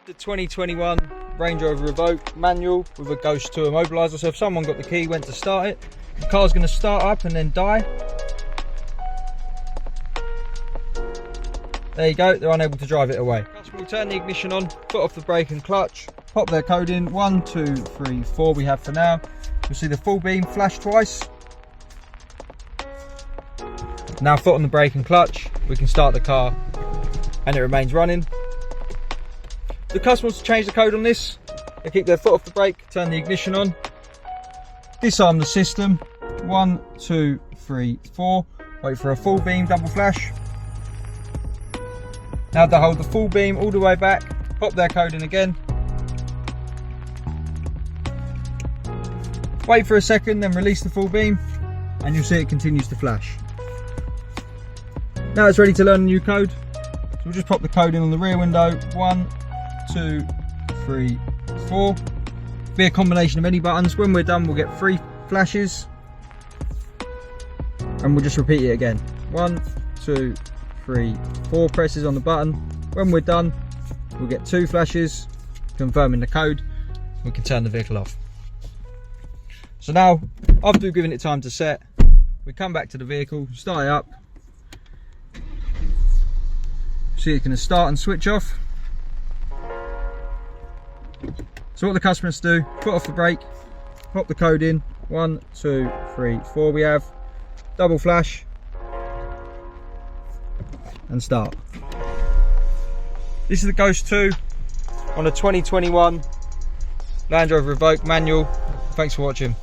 The 2021 Range Rover Evoque manual with a Ghost 2 immobiliser. So if someone got the key, went to start it, the car's going to start up and then die. There you go, they're unable to drive it away. Customer will turn the ignition on, foot off the brake and clutch, pop their code in, 1, 2, 3, 4 we have for now. You'll see the full beam flash twice. Now foot on the brake and clutch, we can start the car and it remains running. The customer wants to change the code on this. They keep their foot off the brake, turn the ignition on, disarm the system, 1, 2, 3, 4, wait for a full beam double flash. Now to hold the full beam all the way back, pop their code in again. Wait for a second, then release the full beam and you'll see it continues to flash. Now it's ready to learn a new code. So we'll just pop the code in on the rear window, 1, 2, 3, 4. Be a combination of any buttons. When we're done, we'll get 3 flashes and we'll just repeat it again. 1, 2, 3, 4 presses on the button. When we're done, we'll get 2 flashes confirming the code. We can turn the vehicle off. So now, after giving it time to set, we come back to the vehicle, start it up. See, it's going to start and switch off. So what the customer has to do, put off the brake, pop the code in, 1, 2, 3, 4 we have, double flash and start. This is the Ghost 2 on a 2021 Land Rover Evoque manual. Thanks for watching.